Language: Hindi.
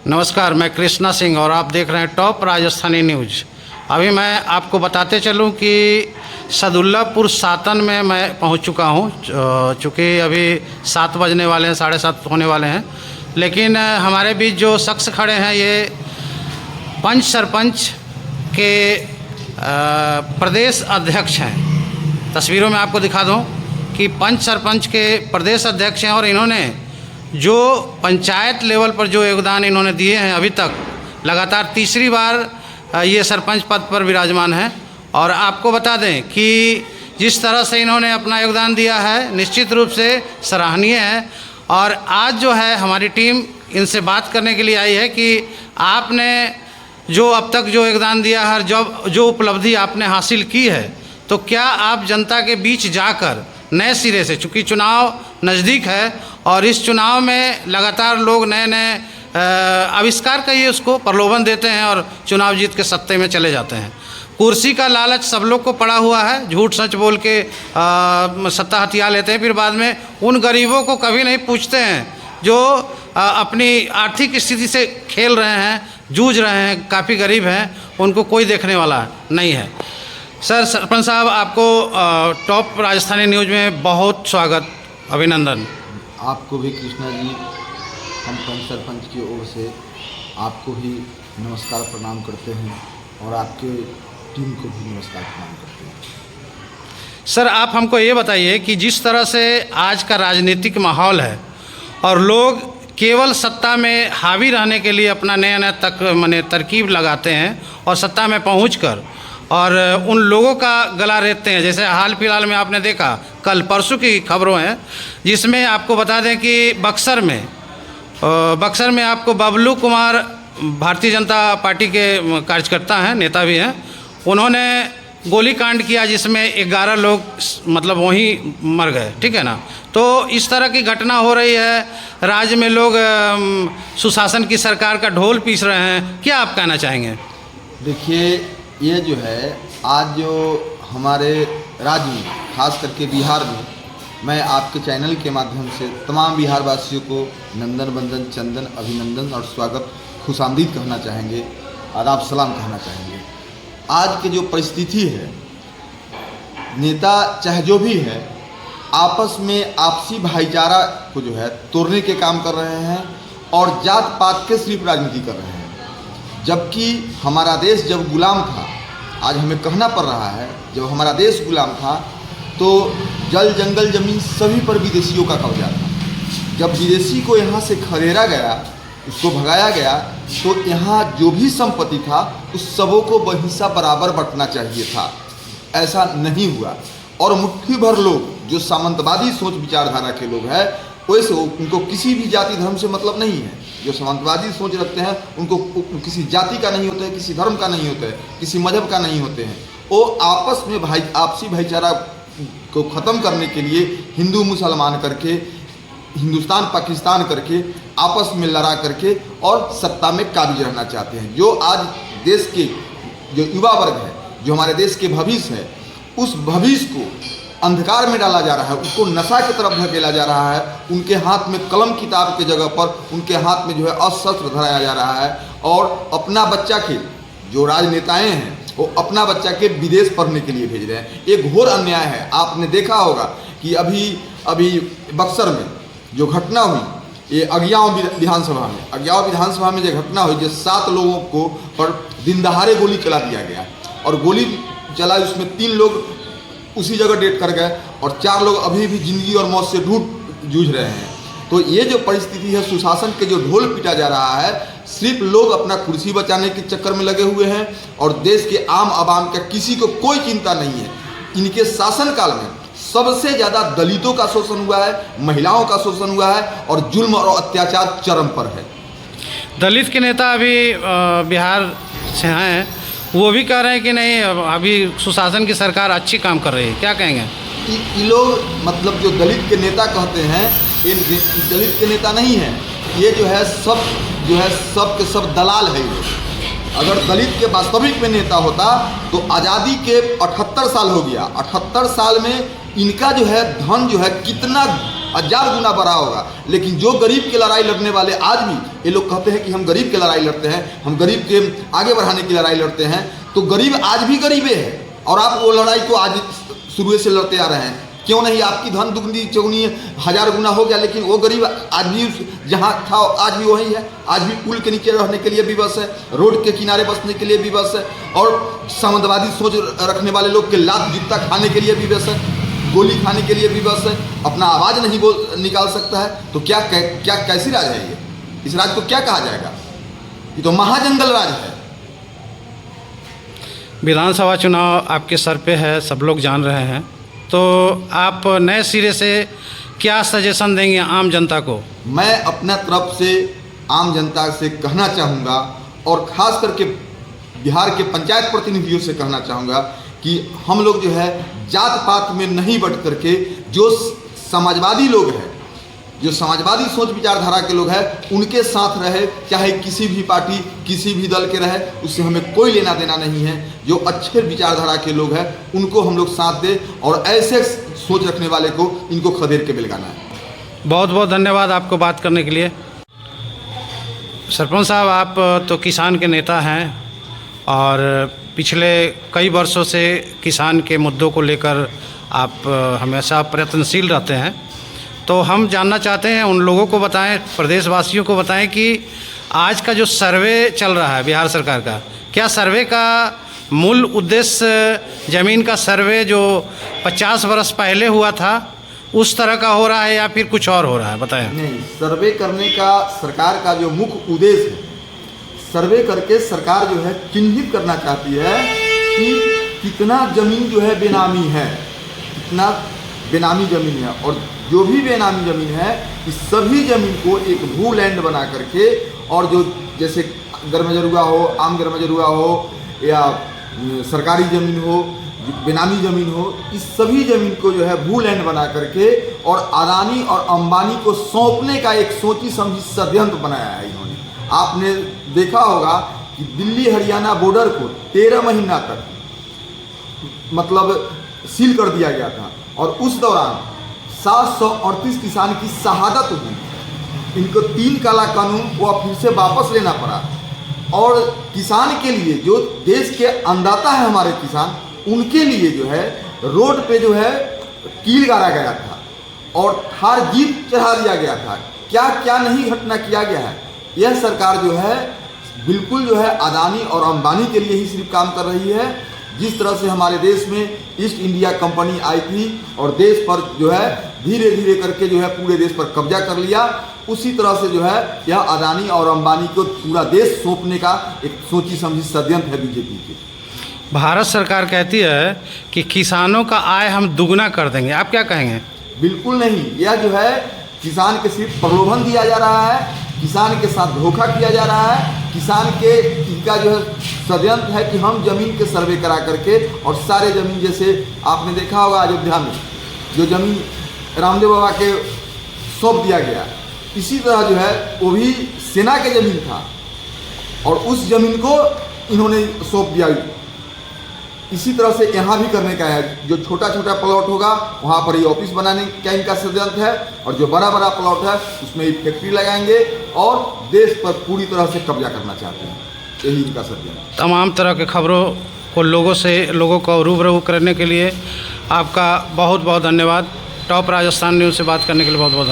नमस्कार, मैं कृष्णा सिंह और आप देख रहे हैं टॉप राजस्थानी न्यूज़। अभी मैं आपको बताते चलूं कि सदुल्लापुर सातन में मैं पहुंच चुका हूं। चूँकि अभी 7 बजने वाले हैं, 7:30 होने वाले हैं, लेकिन हमारे बीच जो शख्स खड़े हैं ये पंच सरपंच के प्रदेश अध्यक्ष हैं। तस्वीरों में आपको दिखा दूं कि पंच सरपंच के प्रदेश अध्यक्ष हैं और इन्होंने जो पंचायत लेवल पर जो योगदान इन्होंने दिए हैं, अभी तक लगातार तीसरी बार ये सरपंच पद पर विराजमान हैं। और आपको बता दें कि जिस तरह से इन्होंने अपना योगदान दिया है, निश्चित रूप से सराहनीय है। और आज जो है हमारी टीम इनसे बात करने के लिए आई है कि आपने जो अब तक जो योगदान दिया है, जो उपलब्धि आपने हासिल की है, तो क्या आप जनता के बीच जाकर नए सिरे से, चूँकि चुनाव नज़दीक है और इस चुनाव में लगातार लोग नए नए आविष्कार कहिए उसको, प्रलोभन देते हैं और चुनाव जीत के सत्ते में चले जाते हैं। कुर्सी का लालच सब लोग को पड़ा हुआ है, झूठ सच बोल के सत्ता हथिया लेते हैं, फिर बाद में उन गरीबों को कभी नहीं पूछते हैं जो अपनी आर्थिक स्थिति से खेल रहे हैं, जूझ रहे हैं, काफ़ी गरीब हैं, उनको कोई देखने वाला नहीं है। सर, सरपंच साहब, आपको टॉप राजस्थानी न्यूज़ में बहुत स्वागत, अभिनंदन। आपको भी कृष्णा जी, हम पंच सरपंच की ओर से आपको भी नमस्कार प्रणाम करते हैं और आपके टीम को भी नमस्कार प्रणाम करते हैं। सर, आप हमको ये बताइए कि जिस तरह से आज का राजनीतिक माहौल है और लोग केवल सत्ता में हावी रहने के लिए अपना नया नया तरकीब लगाते हैं और सत्ता में पहुंचकर और उन लोगों का गला रेतते हैं, जैसे हाल फिलहाल में आपने देखा, कल परसों की खबरों हैं, जिसमें आपको बता दें कि बक्सर में आपको बबलू कुमार, भारतीय जनता पार्टी के कार्यकर्ता हैं, नेता भी हैं, उन्होंने गोली कांड किया जिसमें 11 लोग मतलब वहीं मर गए, ठीक है ना। तो इस तरह की घटना हो रही है, राज्य में लोग सुशासन की सरकार का ढोल पीस रहे हैं, क्या आप कहना चाहेंगे? देखिए, ये जो है आज जो हमारे राज्य में, खास करके बिहार में, मैं आपके चैनल के माध्यम से तमाम बिहार वासियों को नंदन बंदन चंदन अभिनंदन और स्वागत, खुशामदीद कहना चाहेंगे, आदाब सलाम कहना चाहेंगे। आज की जो परिस्थिति है, नेता चाहे जो भी है, आपस में आपसी भाईचारा को जो है तोड़ने के काम कर रहे हैं और जात पात के सिर्फ राजनीति कर रहे हैं। जबकि हमारा देश जब गुलाम था, आज हमें कहना पड़ रहा है, जब हमारा देश गुलाम था तो जल जंगल जमीन सभी पर विदेशियों का कब्जा था। जब विदेशी को यहाँ से खदेड़ा गया, उसको भगाया गया, तो यहाँ जो भी संपत्ति था उस सबों को बहिस्सा बराबर बंटना चाहिए था। ऐसा नहीं हुआ और मुट्ठी भर लोग जो सामंतवादी सोच विचारधारा के लोग हैं, वैसे उनको किसी भी जाति धर्म से मतलब नहीं है। जो सामंतवादी सोच रखते हैं उनको किसी जाति का नहीं होता है, किसी धर्म का नहीं होता है, किसी मजहब का नहीं होते हैं। वो आपस में आपसी भाईचारा को ख़त्म करने के लिए हिंदू मुसलमान करके, हिंदुस्तान पाकिस्तान करके, आपस में लड़ा करके और सत्ता में काबिज रहना चाहते हैं। जो आज देश के जो युवा वर्ग है, जो हमारे देश के भविष्य है, उस भविष्य को अंधकार में डाला जा रहा है, उसको नशा की तरफ धकेला जा रहा है। उनके हाथ में कलम किताब के जगह पर उनके हाथ में जो है अस्त्र धराया जा रहा है और अपना बच्चा के, जो राजनेताएं हैं, वो अपना बच्चा के विदेश पढ़ने के लिए भेज रहे हैं। एक घोर अन्याय है। आपने देखा होगा कि अभी बक्सर में जो घटना हुई, ये अगियाव विधानसभा में जो घटना हुई, जो 7 लोगों को पर दिन दहाड़े गोली चला दिया गया और गोली चला, उसमें 3 लोग उसी जगह डेथ कर गए और 4 लोग अभी भी जिंदगी और मौत से जूझ रहे हैं। तो ये जो परिस्थिति है, सुशासन के जो ढोल पीटा जा रहा है, सिर्फ लोग अपना कुर्सी बचाने के चक्कर में लगे हुए हैं और देश के आम आवाम का किसी को कोई चिंता नहीं है। इनके शासनकाल में सबसे ज़्यादा दलितों का शोषण हुआ है, महिलाओं का शोषण हुआ है और जुल्म और अत्याचार चरम पर है। दलित के नेता अभी बिहार से हैं, वो भी कह रहे हैं कि नहीं, अभी सुशासन की सरकार अच्छी काम कर रही है, क्या कहेंगे? ये लोग मतलब जो दलित के नेता कहते हैं, ये दलित के नेता नहीं है, ये जो है सब के सब दलाल है। ये अगर दलित के वास्तविक में नेता होता तो आज़ादी के 78 साल हो गया। 78 साल में इनका जो है धन जो है कितना 1000 गुना बढ़ा होगा। लेकिन जो गरीब की लड़ाई लड़ने वाले आज भी ये लोग कहते हैं कि हम गरीब की लड़ाई लड़ते हैं, हम गरीब के आगे बढ़ाने की लड़ाई लड़ते हैं, तो गरीब आज भी गरीबे है और आप वो लड़ाई को आज शुरू से लड़ते आ रहे हैं। क्यों नहीं, आपकी धन दुगनी चौगनी 1000 गुना हो गया, लेकिन वो गरीब आज भी जहाँ था आज भी वही है। आज भी पुल के नीचे रहने के लिए विवश है, रोड के किनारे बसने के लिए विवश है, और सामंतवादी सोच रखने वाले लोग के लात जूता खाने के लिए विवश है, गोली खाने के लिए विवश है, अपना आवाज़ नहीं निकाल सकता है। तो क्या कैसी राज है ये? इस राज को क्या कहा जाएगा? ये तो महाजंगल राज है। विधानसभा चुनाव आपके सर पे है, सब लोग जान रहे हैं, तो आप नए सिरे से क्या सजेशन देंगे आम जनता को? मैं अपना तरफ से आम जनता से कहना चाहूँगा और ख़ास करके बिहार के पंचायत प्रतिनिधियों से कहना चाहूँगा कि हम लोग जो है जात पात में नहीं बट करके जो समाजवादी लोग हैं, जो समाजवादी सोच विचारधारा के लोग हैं, उनके साथ रहे, चाहे किसी भी पार्टी किसी भी दल के रहे, उससे हमें कोई लेना देना नहीं है। जो अच्छे विचारधारा के लोग हैं उनको हम लोग साथ दें और ऐसे सोच रखने वाले को इनको खदेड़ के बेलगाना है। बहुत बहुत धन्यवाद आपको बात करने के लिए। सरपंच साहब, आप तो किसान के नेता हैं और पिछले कई वर्षों से किसान के मुद्दों को लेकर आप हमेशा प्रयत्नशील रहते हैं, तो हम जानना चाहते हैं, उन लोगों को बताएं, प्रदेशवासियों को बताएं कि आज का जो सर्वे चल रहा है बिहार सरकार का, क्या सर्वे का मूल उद्देश्य ज़मीन का सर्वे जो 50 वर्ष पहले हुआ था उस तरह का हो रहा है या फिर कुछ और हो रहा है? बताएं। नहीं, सर्वे करने का सरकार का जो मुख्य उद्देश्य है, सर्वे करके सरकार जो है चिन्हित करना चाहती है कि कितना ज़मीन जो है बेनामी है, कितना बेनामी ज़मीन है, और जो भी बेनामी ज़मीन है इस सभी ज़मीन को एक भू लैंड बना करके, और जो जैसे गरमजरुआ हो, आम गरमजरुआ हो या सरकारी ज़मीन हो, बेनामी ज़मीन हो, इस सभी ज़मीन को जो है भू लैंड बना करके और अदानी और अंबानी को सौंपने का एक सोची समझी षड्यंत्र बनाया है इन्होंने। आपने देखा होगा कि दिल्ली हरियाणा बॉर्डर को 13 महीना तक मतलब सील कर दिया गया था और उस दौरान 738 किसान की शहादत हुई। इनको 3 काला कानून को फिर से वापस लेना पड़ा, और किसान के लिए जो देश के अन्नदाता है हमारे किसान, उनके लिए जो है रोड पे जो है कील गाड़ा गया था और थार जीप चढ़ा दिया गया था। क्या क्या नहीं घटना किया गया है। यह सरकार जो है बिल्कुल जो है अदानी और अंबानी के लिए ही सिर्फ काम कर रही है। जिस तरह से हमारे देश में ईस्ट इंडिया कंपनी आई थी और देश पर जो है धीरे धीरे करके जो है पूरे देश पर कब्जा कर लिया, उसी तरह से जो है यह अदानी और अंबानी को पूरा देश सौंपने का एक सोची समझी षड्यंत्र है बीजेपी के। भारत सरकार कहती है कि किसानों का आय हम दुगना कर देंगे, आप क्या कहेंगे? बिल्कुल नहीं, यह जो है किसान के सिर्फ प्रलोभन दिया जा रहा है, किसान के साथ धोखा किया जा रहा है। किसान के इनका जो है षड्यंत्र है कि हम जमीन के सर्वे करा करके और सारे जमीन, जैसे आपने देखा होगा अयोध्या में जो जमीन रामदेव बाबा के सौंप दिया गया, इसी तरह जो है वो भी सेना के जमीन था और उस जमीन को इन्होंने सौंप दिया। इसी तरह से यहाँ भी करने का है, जो छोटा छोटा प्लॉट होगा वहाँ पर ही ऑफिस बनाने का इनका षड्यंत्र है, और जो बड़ा बड़ा प्लॉट है उसमें ही फैक्ट्री लगाएंगे और देश पर पूरी तरह से कब्जा करना चाहते हैं। यही इनका षड्यंत्र। तमाम तरह के खबरों को लोगों को रूबरू करने के लिए आपका बहुत बहुत धन्यवाद। टॉप राजस्थान न्यूज़ से बात करने के लिए बहुत बहुत